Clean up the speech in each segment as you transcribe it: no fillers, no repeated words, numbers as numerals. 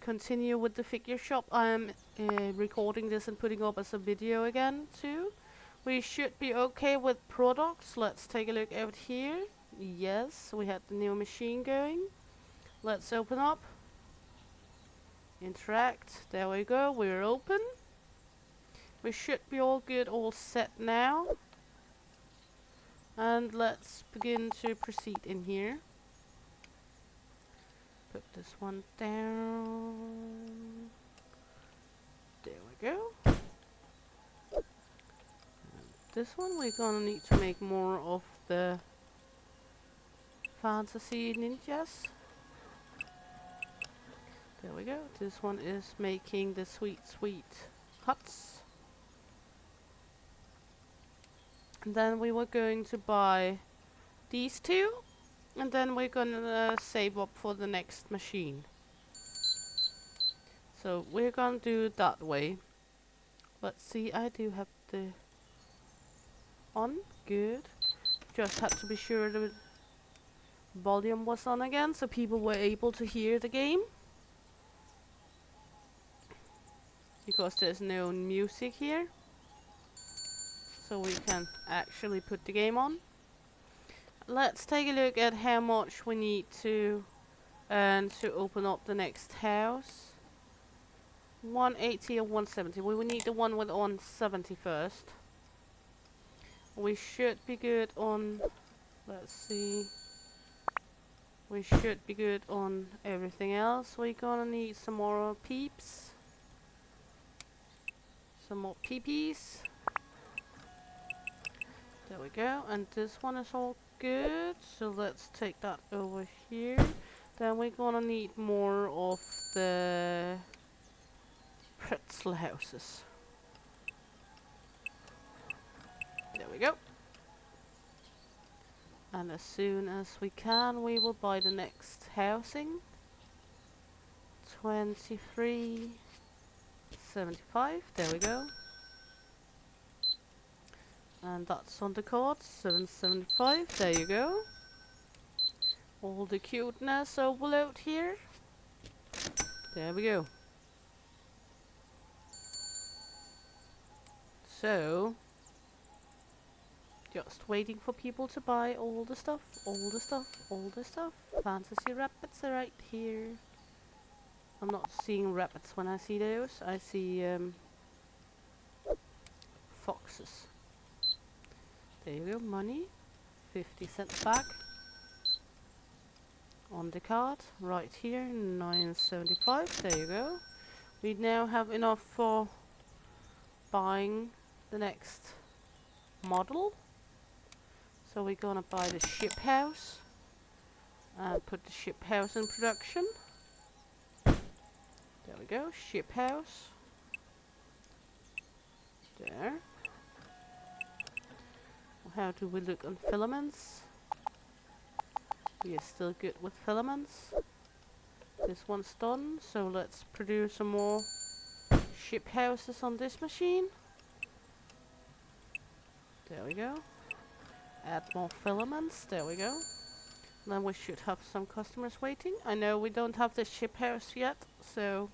continue with the figure shop. I'm recording this and putting up as a video again too. We should be okay with products. Let's take a look out here. Yes, we had the new machine going. Let's open up. Interact. There we go. We're open. We should be all good, all set now. And let's begin to proceed in here. Put this one down. There we go. And this one we're gonna need to make more of the fantasy ninjas. There we go. This one is making the sweet huts. And then we were going to buy these two. And then we're gonna save up for the next machine. So we're gonna do it that way. Let's see, I do have the on. Good. Just had to be sure the volume was on again so people were able to hear the game. Because there's no music here. So we can actually put the game on. Let's take a look at how much we need to earn to open up the next house. 180 or 170. We will need the one with 170 first. We should be good on, let's see. We should be good on everything else. We're gonna need some more peeps. Some more peepees. There we go, and this one is all good, so let's take that over here. Then we're gonna need more of the pretzel houses. There we go. And as soon as we can, we will buy the next housing. 23.75, there we go. And that's on the card, 7.75, there you go. All the cuteness overload here. There we go. So, just waiting for people to buy all the stuff, all the stuff, all the stuff. Fantasy rabbits are right here. I'm not seeing rabbits when I see those. I see foxes. There you go, money, 50 cents back on the card, right here, 9.75, there you go. We now have enough for buying the next model. So we're gonna buy the ship house and put the ship house in production. There we go, ship house. There. How do we look on filaments? We are still good with filaments. This one's done, so let's produce some more ship houses on this machine. There we go. Add more filaments, there we go. Then we should have some customers waiting. I know we don't have the ship house yet, so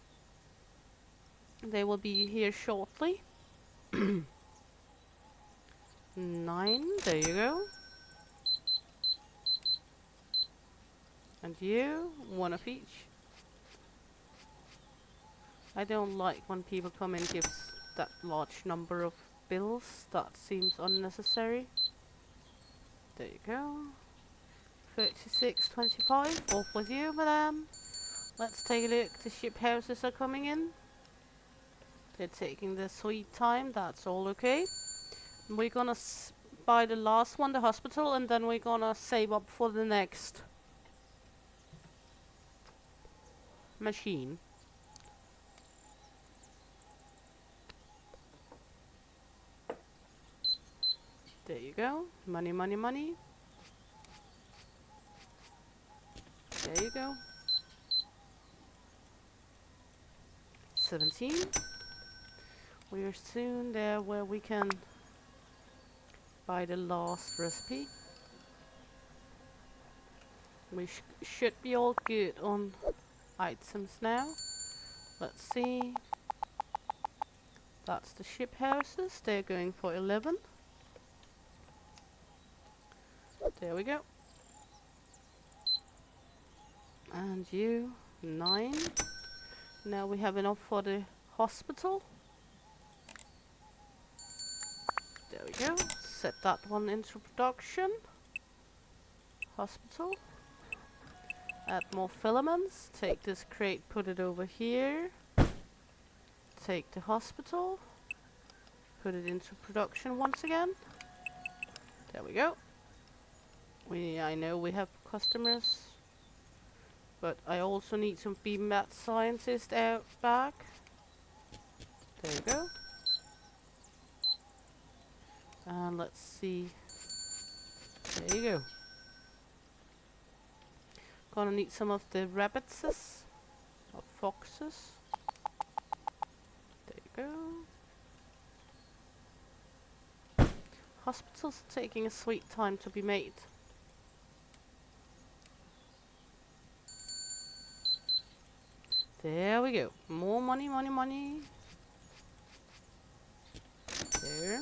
they will be here shortly. 9, there you go. And you, one of each. I don't like when people come and give that large number of bills. That seems unnecessary. There you go. 36.25, off with you, madam. Let's take a look. The ship houses are coming in. They're taking their sweet time, that's all okay. We're gonna buy the last one, the hospital, and then we're gonna save up for the next machine. There you go. Money, money, money. There you go. 17. We are soon there where we can buy the last recipe. We should be all good on items now. Let's see. That's the ship houses. They're going for 11. There we go. And you, 9. Now we have enough for the hospital. There we go. Set that one into production. Hospital. Add more filaments. Take this crate, put it over here. Take the hospital. Put it into production once again. There we go. I know we have customers, but I also need some BMAT scientists out back. There you go. And let's see. There you go. Gonna need some of the rabbits or foxes. There you go. Hospital's taking a sweet time to be made. There we go. More money, money, money. There.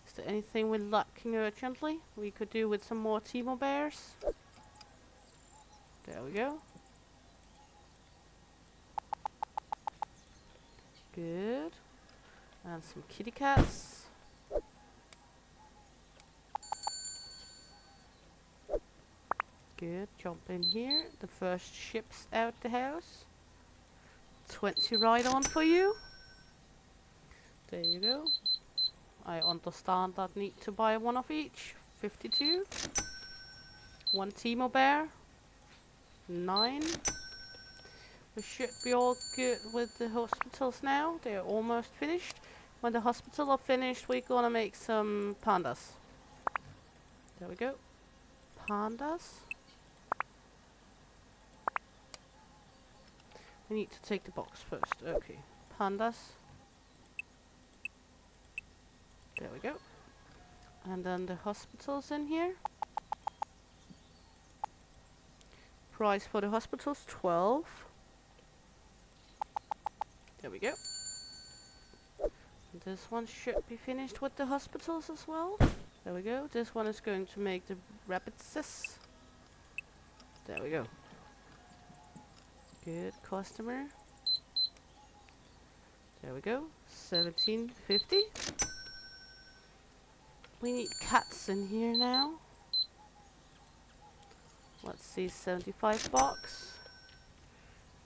Is there anything we're lacking urgently? We could do with some more Timo bears. There we go. Good. And some kitty cats. Good. Jump in here. The first ship's out the house. 20 right on for you. There you go. I understand that need to buy one of each. 52. One Timo bear. 9. We should be all good with the hospitals now. They're almost finished. When the hospital are finished, we're gonna make some pandas. There we go. Pandas. We need to take the box first. Okay. Pandas. There we go. And then the hospitals in here. Price for the hospitals, 12. There we go. And this one should be finished with the hospitals as well. There we go. This one is going to make the rabbitses. There we go. Good customer. There we go. 1750. We need cats in here now. Let's see, 75 bucks.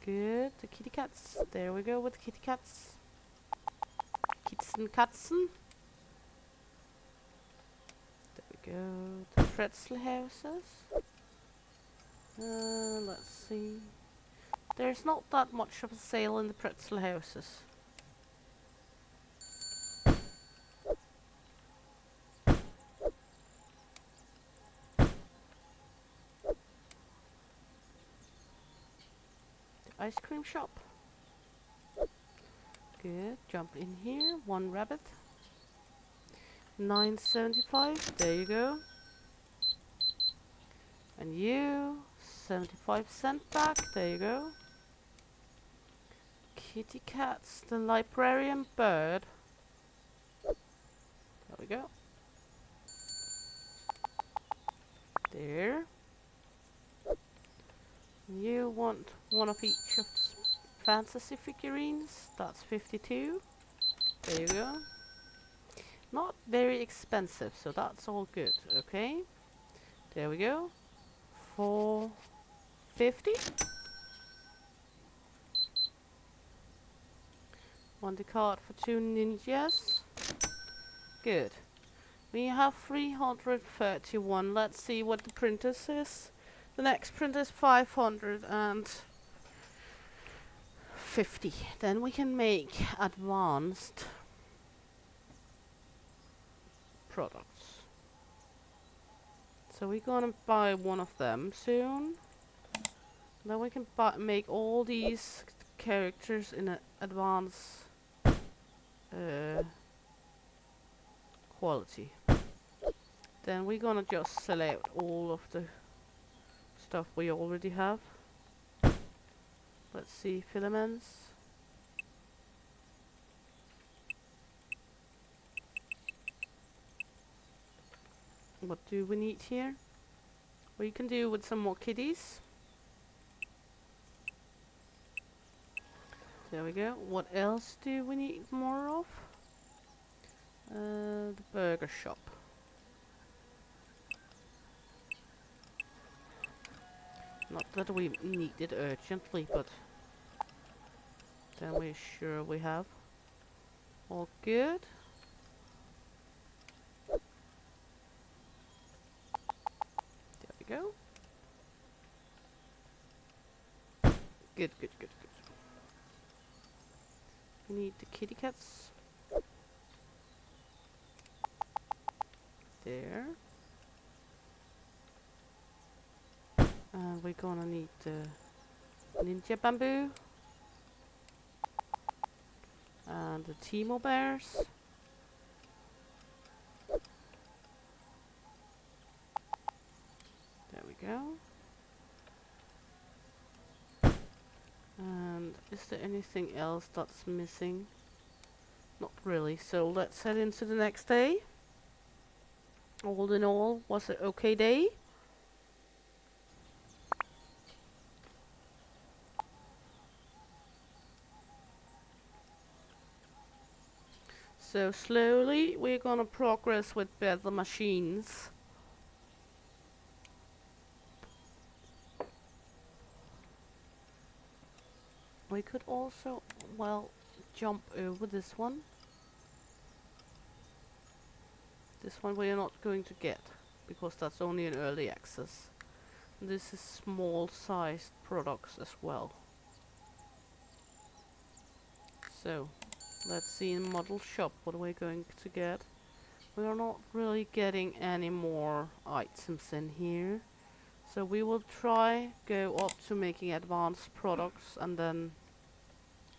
Good. The kitty cats. There we go with the kitty cats. Kitsen katzen. There we go. The pretzel houses. Let's see. There's not that much of a sale in the pretzel houses. The ice cream shop. Good. Jump in here. One rabbit. 9.75. There you go. And you 75 cents back. There you go. Kitty cats. The librarian bird. There we go. There. You want one of each of the fantasy figurines. That's 52. There you go. Not very expensive, so that's all good. Okay. There we go. 450. Want the card for 2 ninjas. Good. We have 331. Let's see what the printer says. The next printer is 550. Then we can make advanced products. So we're gonna buy one of them soon. Then we can make all these characters in an advanced quality. Then we're gonna just select all of the stuff we already have. Let's see, filaments. What do we need here? We can do with some more kitties. There we go. What else do we need more of? The burger shop. Not that we need it urgently, but then we're sure we have. All good. There we go. Good, good, good, good. We need the kitty cats. There. And we're gonna need the ninja bamboo. And the Timo bears. There we go. And is there anything else that's missing? Not really, so let's head into the next day. All in all, was it okay day? So slowly we're gonna progress with better machines. We could also, well, jump over this one. This one we are not going to get, because that's only an early access. This is small sized products as well. So, let's see in model shop what we're going to get. We are not really getting any more items in here. So we will try go up to making advanced products, and then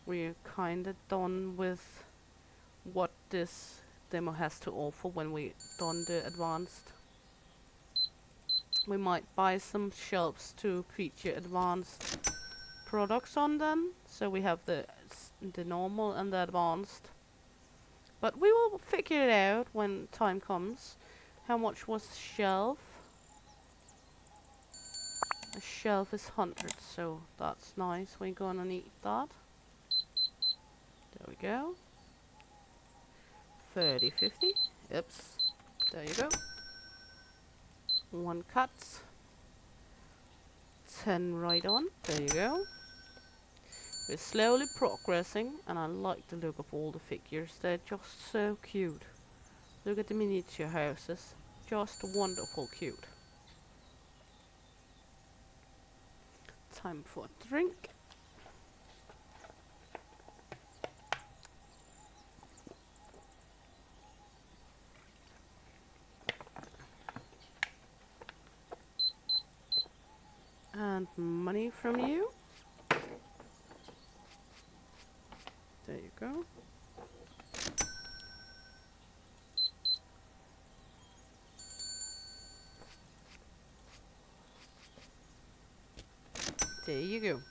we're kinda done with what this demo has to offer when we done the advanced. We might buy some shelves to feature advanced products on them, so we have the normal and the advanced. But we will figure it out when time comes. How much was the shelf? A shelf is 100, so that's nice. We're gonna need that. There we go. 30, 50. Oops. There you go. One cut. 10 right on. There you go. We're slowly progressing, and I like the look of all the figures. They're just so cute. Look at the miniature houses. Just wonderful cute. Time for a drink. And money from you. There you go. There you go.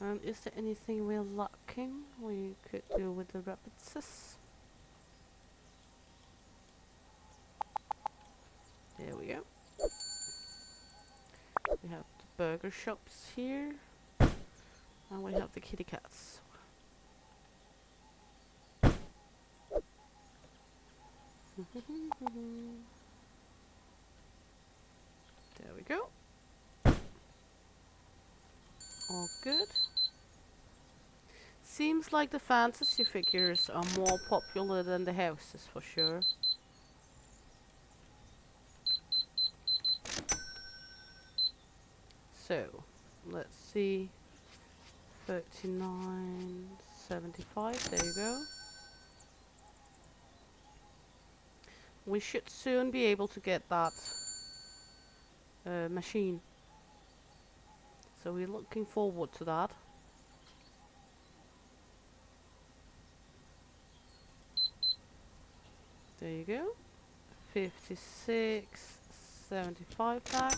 And is there anything we're lacking we could do with the rabbitses? There we go. We have the burger shops here. And we have the kitty cats. There we go. All good. Seems like the fantasy figures are more popular than the houses for sure. So, let's see. 39.75. There you go. We should soon be able to get that machine. So we're looking forward to that. There you go. 56.75 back.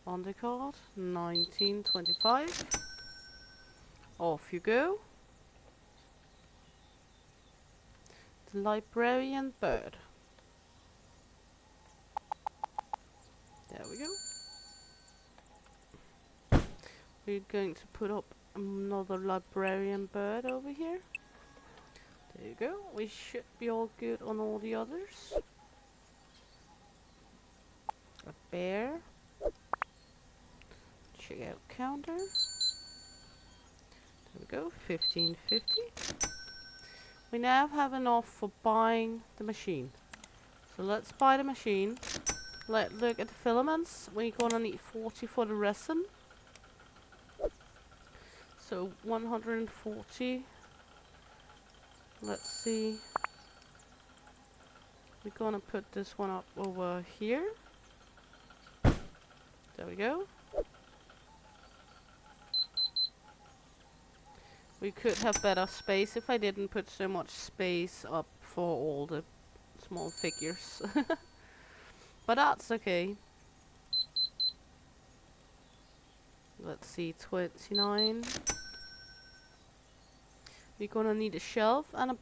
Undercard, 1925. Off you go. The librarian bird. There we go. We're going to put up another librarian bird over here. There you go. We should be all good on all the others. A bear. Checkout counter. There we go. 1550. We now have enough for buying the machine. So let's buy the machine. Let's look at the filaments. We're gonna need 40 for the resin. So 140. Let's see. We're gonna put this one up over here. There we go. We could have better space if I didn't put so much space up for all the small figures. But that's okay. Let's see, 29. We're gonna need a shelf and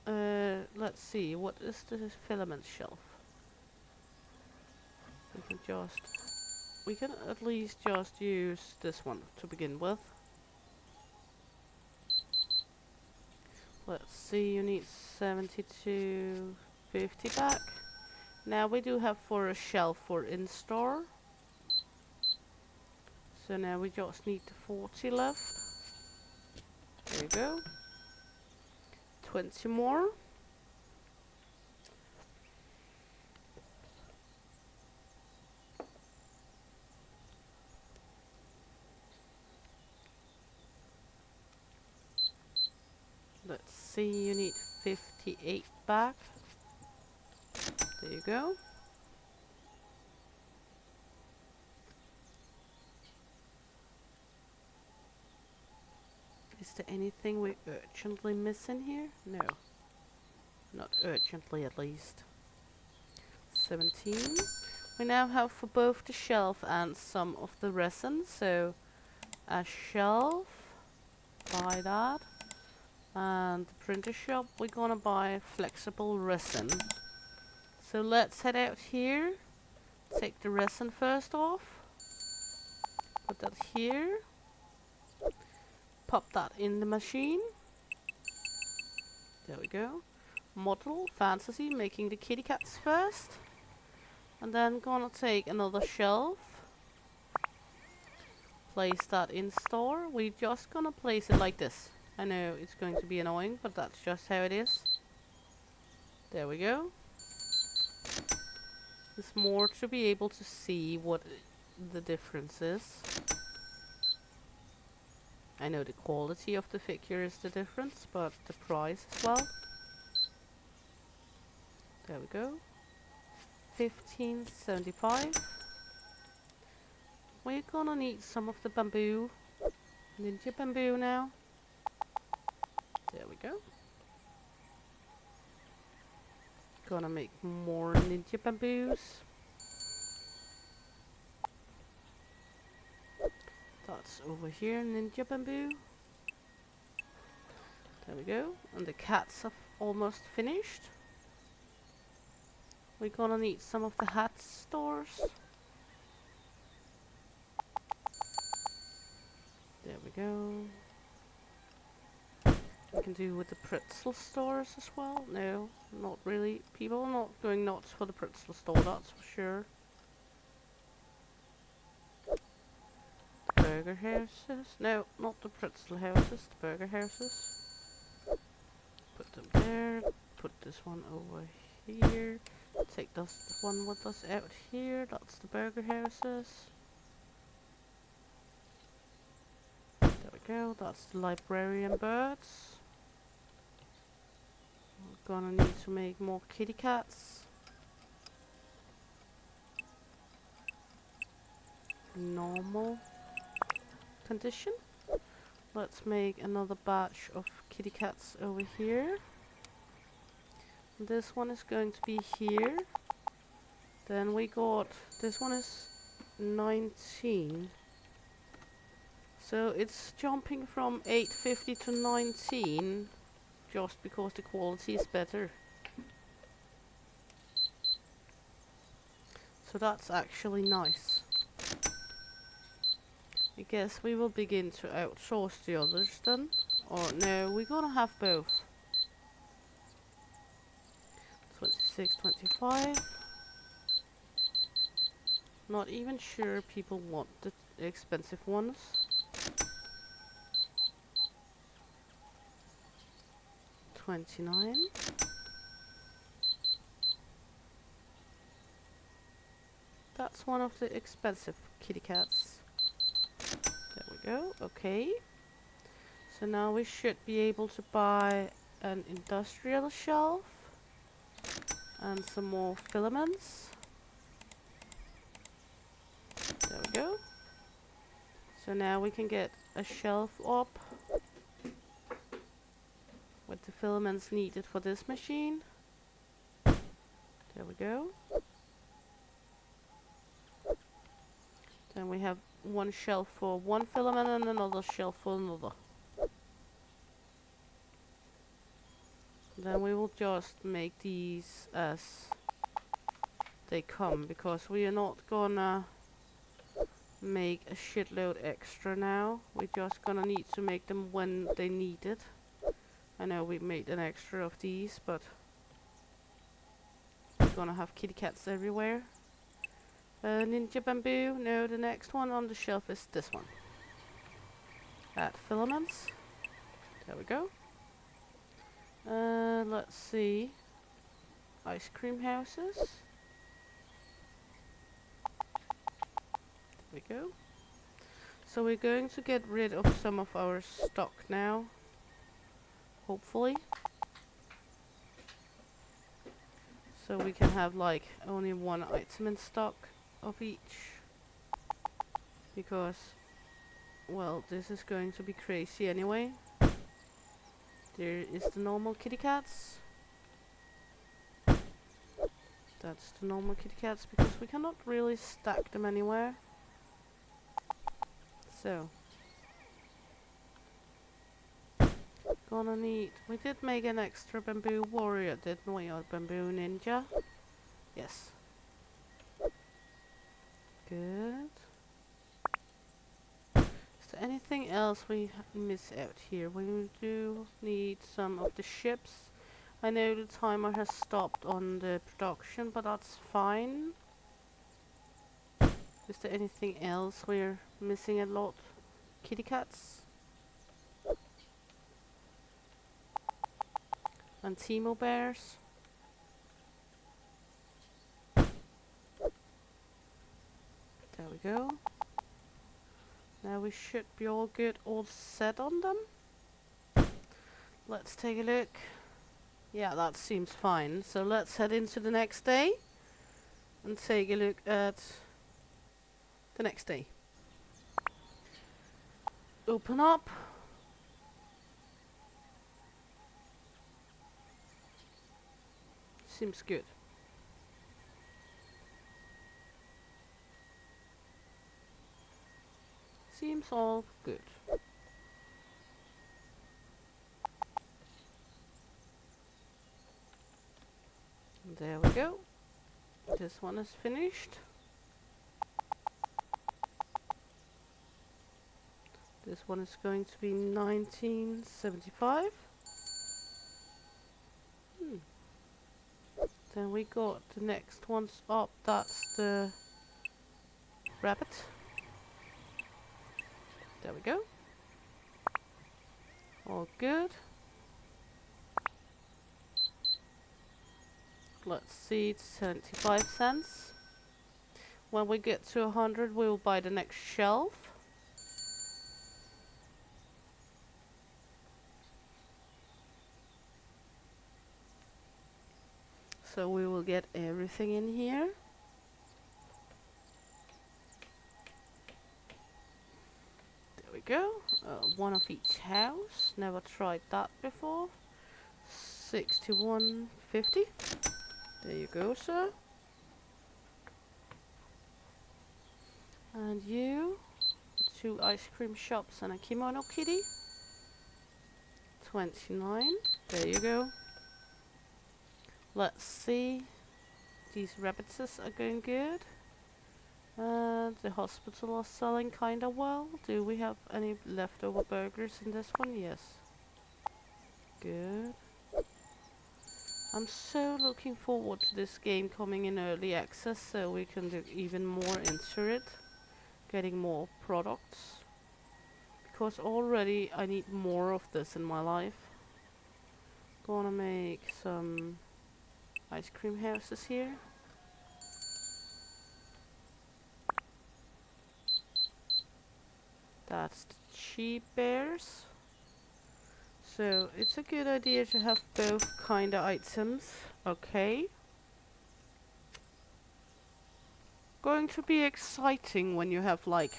a... let's see, what is the filament shelf? We can at least just use this one to begin with. Let's see, you need 72.50 back. Now we do have for a shelf for in-store. So now we just need the 40 left. There you go. 20 more. Let's see, you need 58 back. There you go. Is there anything we're urgently missing here? No. Not urgently, at least. 17. We now have for both the shelf and some of the resin. So, a shelf. Buy that. And the printer shop, we're gonna buy flexible resin. So let's head out here. Take the resin first off. Put that here. Pop that in the machine. There we go. Model, fantasy, making the kitty cats first. And then gonna take another shelf. Place that in store. We're just gonna place it like this. I know it's going to be annoying, but that's just how it is. There we go. It's more to be able to see what the difference is. I know the quality of the figure is the difference, but the price as well. There we go. 15.75. We're gonna need some of the bamboo. Ninja bamboo now. There we go. Gonna make more ninja bamboos. That's over here, ninja bamboo. There we go. And the cats are almost finished. We're gonna need some of the hat stores. There we go. We can do with the pretzel stores as well. No, not really. People are not going nuts for the pretzel store, that's for sure. The burger houses. No, not the pretzel houses, the burger houses. Put them there. Put this one over here. Take this one with us out here. That's the burger houses. There we go. That's the librarian birds. We're gonna need to make more kitty cats. Normal condition. Let's make another batch of kitty cats over here. This one is going to be here. Then we got, this one is 19. So it's jumping from 850 to 19 just because the quality is better. So that's actually nice. I guess we will begin to outsource the others then. Or no, we're gonna have both. 26, 25. Not even sure people want the expensive ones. $29. That's one of the expensive kitty cats. There we go. Okay. So now we should be able to buy an industrial shelf and some more filaments. There we go. So now we can get a shelf up with the filaments needed for this machine. There we go. Then we have one shelf for one filament and another shelf for another. Then we will just make these as they come, because we are not gonna make a shitload extra now. We're just gonna need to make them when they need it. I know we made an extra of these, but we're gonna have kitty cats everywhere. Ninja bamboo. No, the next one on the shelf is this one. Add filaments. There we go. Let's see. Ice cream houses. There we go. So we're going to get rid of some of our stock now. Hopefully. So we can have like only one item in stock of each. Because, well, this is going to be crazy anyway. There is the normal kitty cats. That's the normal kitty cats, because we cannot really stack them anywhere. So, gonna need, we did make an extra bamboo warrior, didn't we, or bamboo ninja? Yes. Good. Is there anything else we miss out here? We do need some of the ships. I know the timer has stopped on the production, but that's fine. Is there anything else we're missing a lot? Kitty cats? And Timo bears? There we go. Now we should be all good, all set on them. Let's take a look. Yeah, that seems fine. So let's head into the next day and take a look at the next day. Open up. Seems good. Seems all good. There we go. This one is finished. This one is going to be 1975. Then we got the next ones up. That's the rabbit. There we go. All good. Let's see, it's 75 cents. When we get to 100, we will buy the next shelf. So we will get everything in here. There we go. One of each house. Never tried that before. 61.50. There you go, sir. And you, 2 ice cream shops and a kimono kitty. 29. There you go. Let's see. These rabbits are going good. The hospital are selling kinda well. Do we have any leftover burgers in this one? Yes. Good. I'm so looking forward to this game coming in early access so we can do even more into it. Getting more products. Because already I need more of this in my life. Gonna make some ice cream houses here. That's the cheap bears. So it's a good idea to have both kind of items. Okay. Going to be exciting when you have like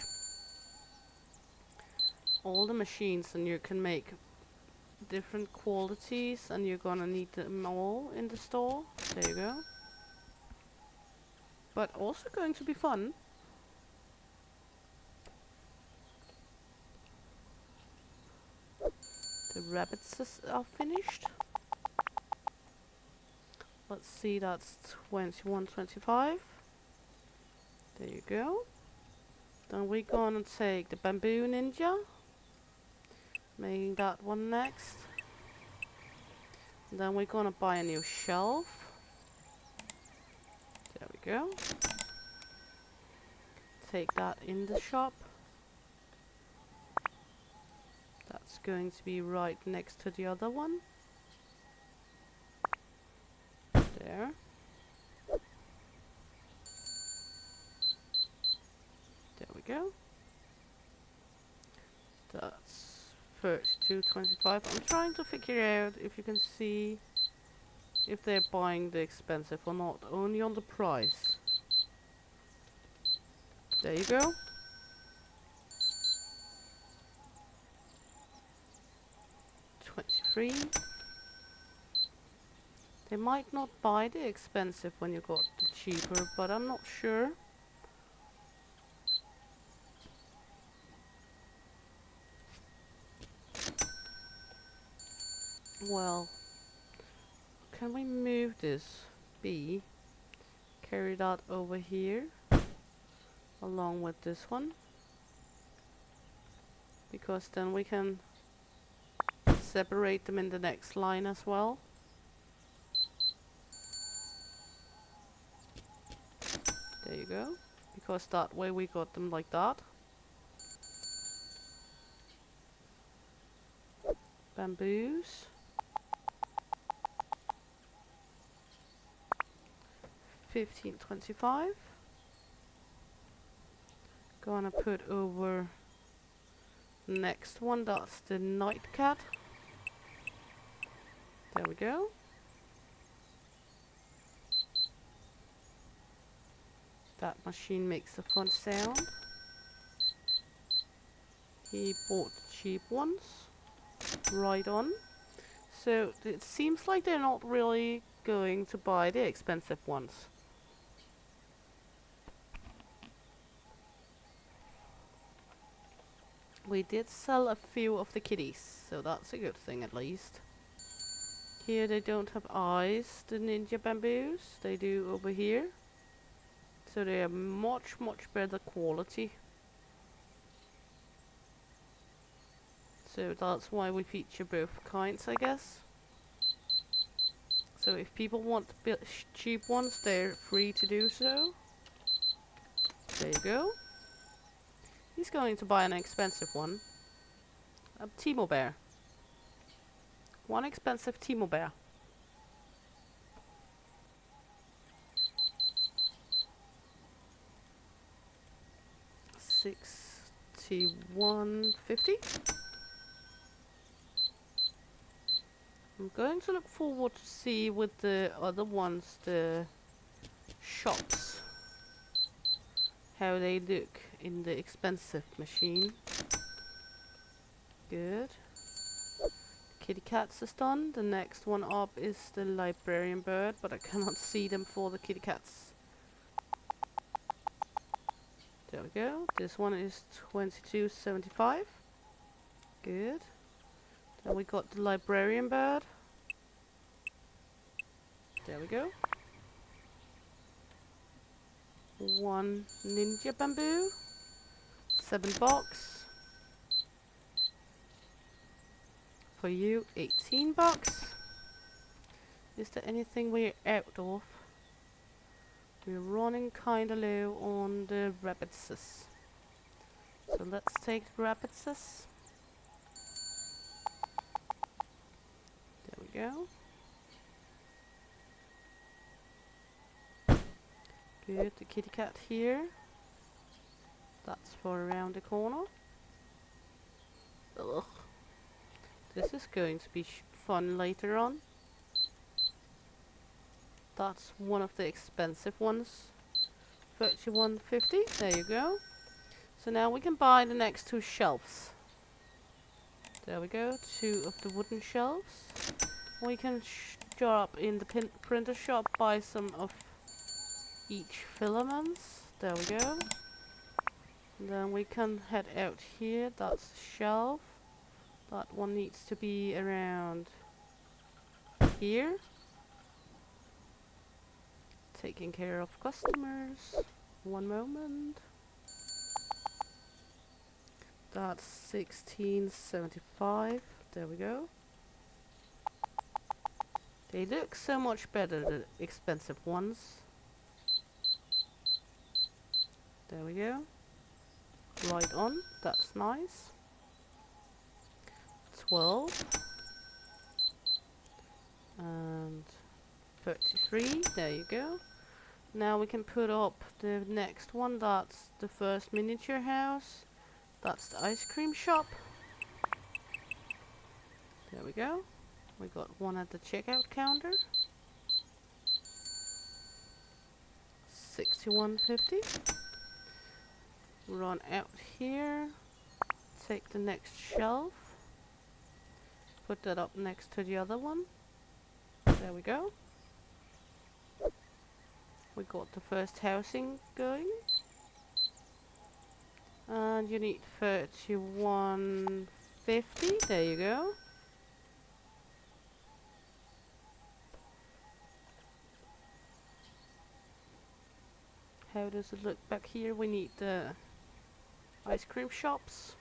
all the machines and you can make different qualities and you're gonna need them all in the store. There you go. But also going to be fun. The rabbits are finished. Let's see, that's 21.25. There you go. Then we're gonna take the bamboo ninja. Making that one next. Then we're gonna buy a new shelf. There we go. Take that in the shop. That's going to be right next to the other one. There. There we go. That's 32.25. I'm trying to figure out if you can see if they're buying the expensive or not. Only on the price. There you go. $23. They might not buy the expensive when you got the cheaper, but I'm not sure. Well, can we move this B? Carry that over here, along with this one. Because then we can separate them in the next line as well. There you go. Because that way we got them like that. Bamboos. 15.25. Gonna put over next one, that's the night cat. There we go. That machine makes a fun sound. He bought the cheap ones. Right on. So it seems like they're not really going to buy the expensive ones. We did sell a few of the kitties, so that's a good thing at least. Here they don't have eyes, the ninja bamboos. They do over here. So they are much better quality. So that's why we feature both kinds, I guess. So if people want cheap ones, they're free to do so. There you go. He's going to buy an expensive one. A Timo bear. One expensive Timo bear. $61.50. I'm going to look forward to see with the other ones, the shops, how they look in the expensive machine. Good. Kitty cats is done. The next one up is the librarian bird, but I cannot see them for the kitty cats. There we go. This one is 22.75. Good. Then we got the librarian bird. There we go. One ninja bamboo. $7. For you, $18. Is there anything we're out of? We're running kinda low on the rabbitses. So let's take the rabbitses. There we go. Good, the kitty cat here. That's for around the corner. Ugh. This is going to be fun later on. That's one of the expensive ones. $31.50. There you go. So now we can buy the next two shelves. There we go. Two of the wooden shelves. We can shop in the printer shop, buy some of each filaments. There we go. And then we can head out here. That's the shelf. That one needs to be around here. Taking care of customers. One moment. That's $16.75. There we go. They look so much better, the expensive ones. There we go. Right on. That's nice. 12. And 33. There you go. Now we can put up the next one. That's the first miniature house. That's the ice cream shop. There we go. We got one at the checkout counter. $61.50. Run out here. Take the next shelf. Put that up next to the other one. There we go. We got the first housing going. And you need $31.50. There you go. How does it look back here? We need the ice cream shops.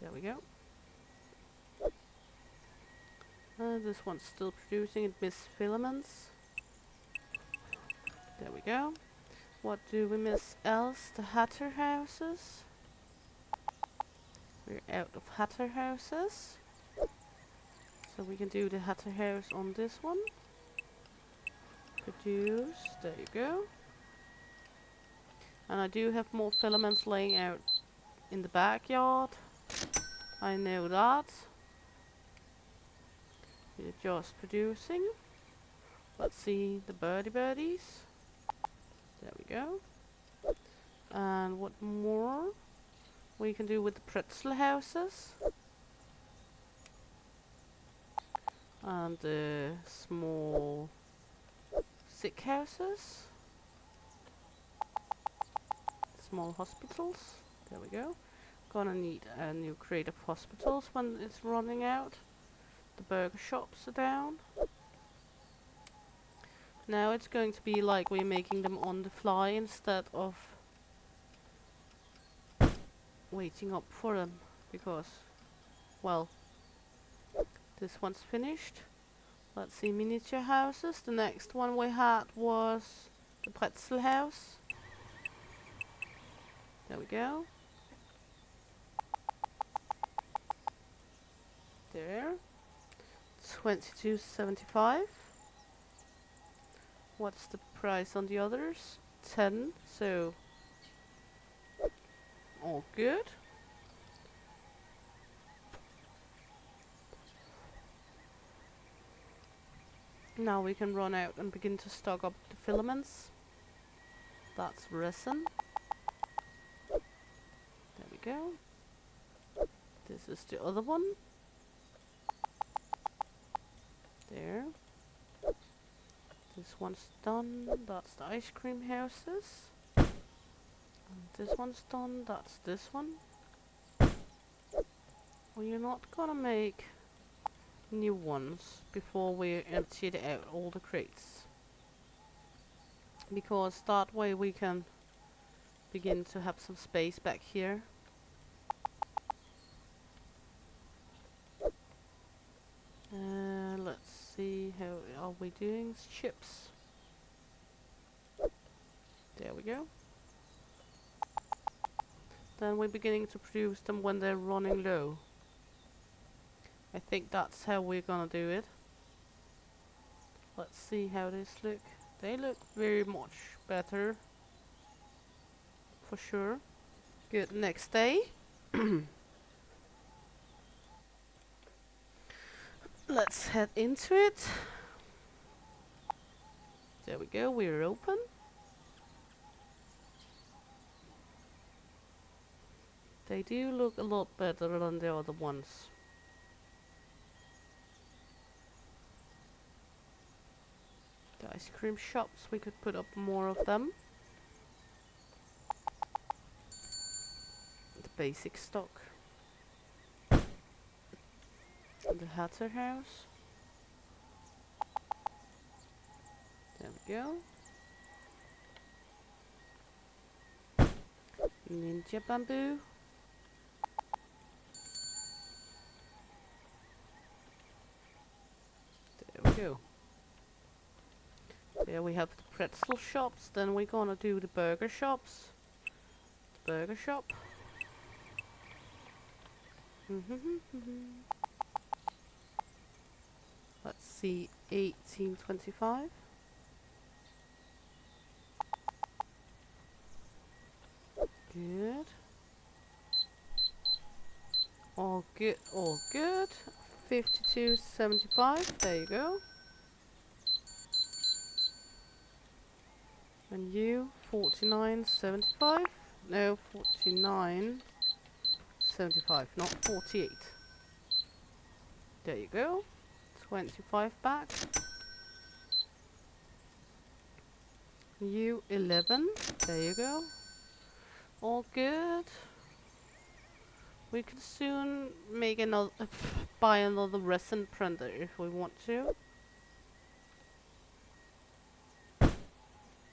There we go. This one's still producing. It missed filaments. There we go. What do we miss else? The Hatter houses. We're out of Hatter houses. So we can do the Hatter house on this one. Produce. There you go. And I do have more filaments laying out in the backyard. I know that. We're just producing. Let's see the birdies. There we go. And what more we can do with the pretzel houses. And the small sick houses. Small hospitals. There we go. Gonna need a new creative hospitals when it's running out. The burger shops are down. Now it's going to be like we're making them on the fly instead of waiting up for them, because, well, this one's finished. Let's see, miniature houses. The next one we had was the pretzel house. There we go. There. $22.75. What's the price on the others? 10. So all good. Now we can run out and begin to stock up the filaments. That's resin. There we go. This is the other one. There. This one's done. That's the ice cream houses. This one's done. That's this one. Well, you're not gonna make new ones before we emptied out all the crates, because that way we can begin to have some space back here. Let's see, how are we doing? Chips. There we go. Then we're beginning to produce them when they're running low. I think that's how we're gonna do it. Let's see how these look. They look very much better, for sure. Good, next day. Let's head into it. There we go, we're open. They do look a lot better than the other ones. The ice cream shops, we could put up more of them. The basic stock. The Hatter house. There we go. Ninja bamboo. There we go. There we have the pretzel shops. Then we're gonna do the burger shops. The burger shop. Let's see, 1825. Good. All good, all good. 52.75. There you go. And you, 49.75. No, 49.75, not 48. There you go. 25 back. You, 11. There you go. All good. We can soon make another, buy another resin printer if we want to.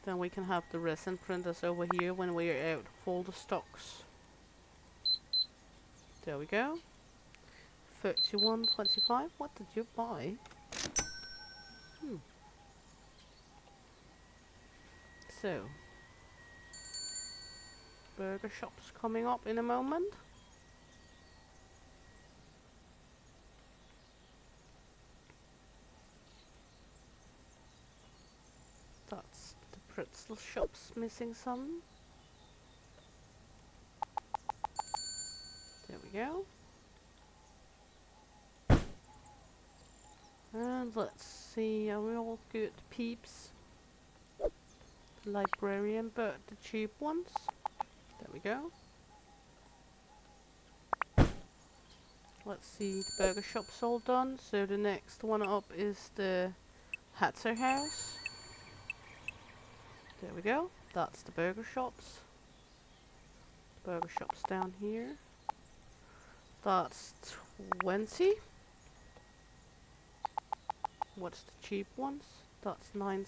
Then we can have the resin printers over here when we are out of all the stocks. There we go. 31.25. What did you buy? So, burger shops coming up in a moment. That's the pretzel shops missing some. There we go. And let's see, are we all good? Peeps. Librarian, but the cheap ones. There we go. Let's see, the burger shop's all done. So the next one up is the Hatter house. There we go. That's the burger shops. Burger shops down here. That's 20. What's the cheap ones? That's 9.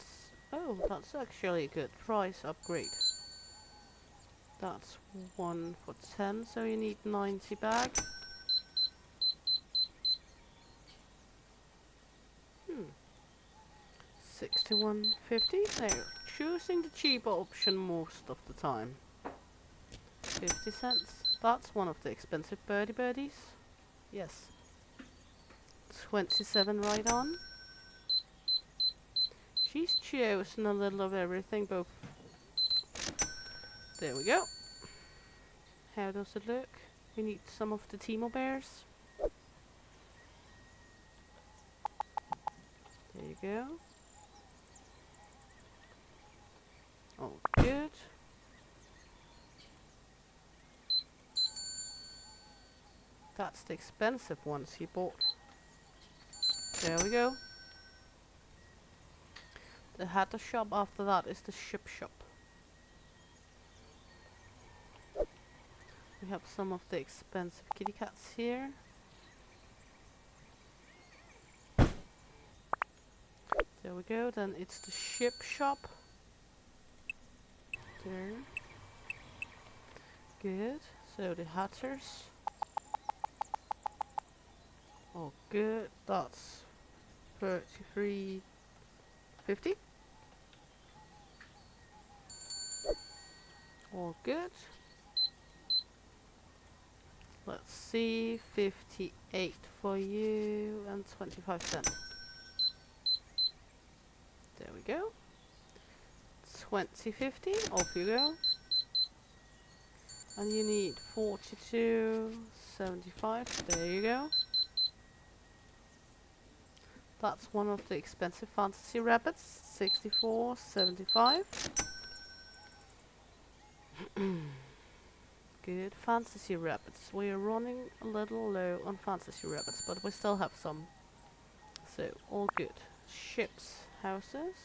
Oh, that's actually a good price upgrade. That's 1 for 10, so you need 90 back. 61.50. They're choosing the cheaper option most of the time. 50 cents. That's one of the expensive birdies. Yes. 27 right on. She's chosen a little of everything, but there we go. How does it look? We need some of the Timo bears. There you go. Oh, good. That's the expensive ones he bought. There we go. The Hatter shop after that is the ship shop. We have some of the expensive kitty cats here. There we go. Then it's the ship shop. There. Good. So the hatters. Oh, good. That's 33.50. All good. Let's see. 58 for you and 25 cents. There we go. 20.50. Off you go. And you need 42.75. There you go. That's one of the expensive fantasy rabbits. 64.75. Good. Fantasy rabbits. We are running a little low on fantasy rabbits, but we still have some. So, all good. Ships, houses.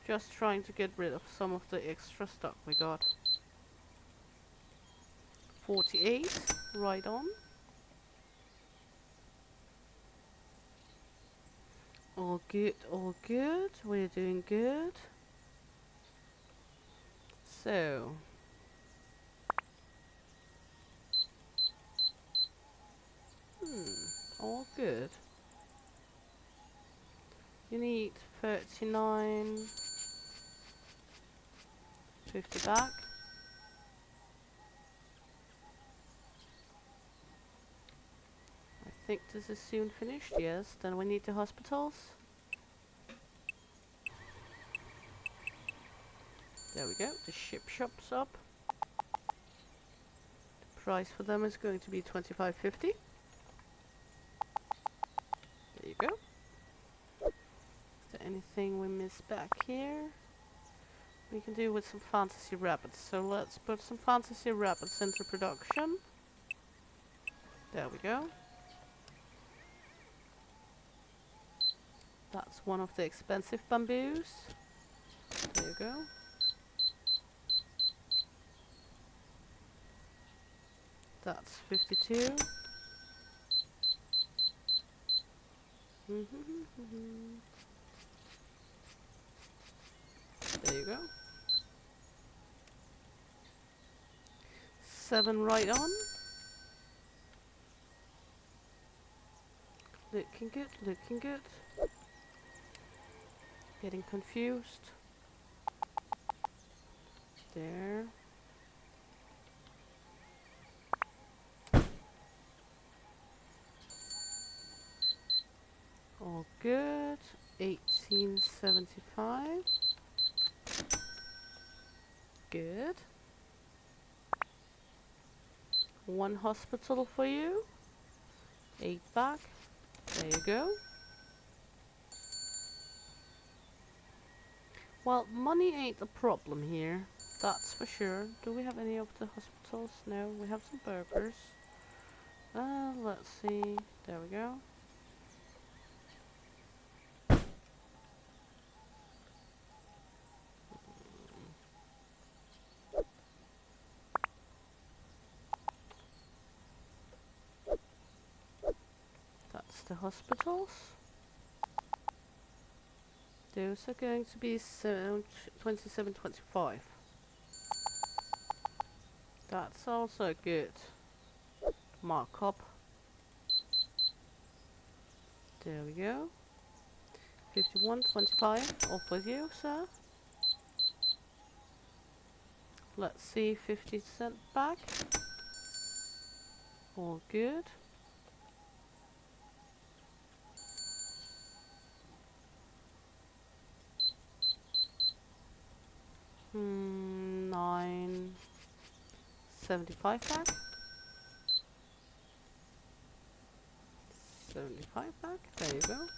Just trying to get rid of some of the extra stock we got. 48. Right on. All good, all good. We're doing good. So, all good. You need 39.50 back. I think this is soon finished, yes. Then we need the hospitals. There we go, the ship shop's up. The price for them is going to be 25.50. There you go. Is there anything we missed back here? We can do with some fantasy rabbits. So let's put some fantasy rabbits into production. There we go. That's one of the expensive bamboos. There you go. That's 52. There you go. 7 right on. Looking good, looking good. Getting confused. There. All good. 18.75. Good. 1 hospital for you. 8 back. There you go. Well, money ain't a problem here. That's for sure. Do we have any of the hospitals? No, we have some burgers. Let's see. There we go. That's the hospitals. Those are going to be 27.25. That's also a good markup. There we go. 51.25. Off with you, sir. Let's see, 50 cent back. All good. $9.75 back. 75 back. There you go.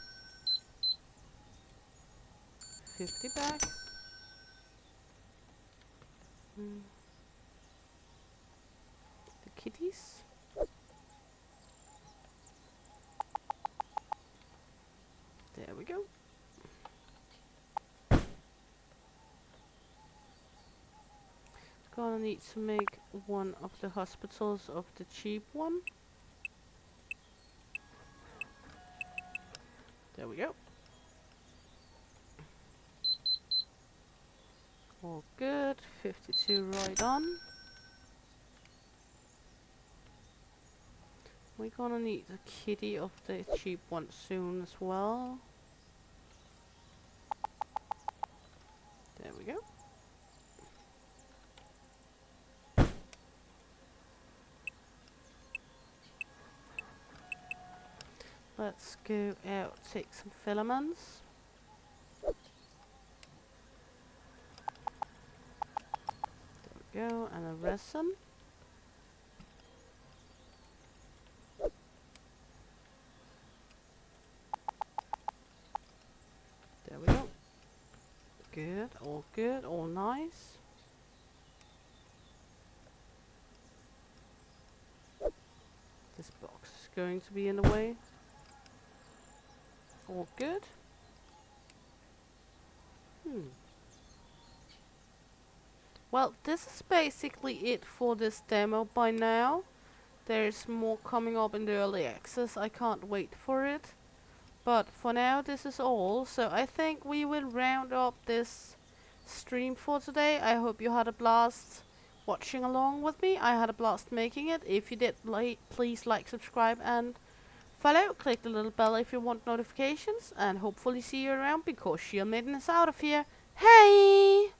50 back. The kitties. There we go. gonna need to make one of the hospitals of the cheap one. There we go. All good. 52 right on. We're gonna need the kitty of the cheap one soon as well. There we go. Let's go out, take some filaments. There we go, and a resin. There we go. Good, all nice. This box is going to be in the way. All good. Well, this is basically it for this demo by now. There's more coming up in the early access. I can't wait for it. But for now, this is all. So I think we will round up this stream for today. I hope you had a blast watching along with me. I had a blast making it. If you did, please like, subscribe, and follow. Click the little bell if you want notifications. And hopefully see you around, because Shield Maiden is out of here. Hey!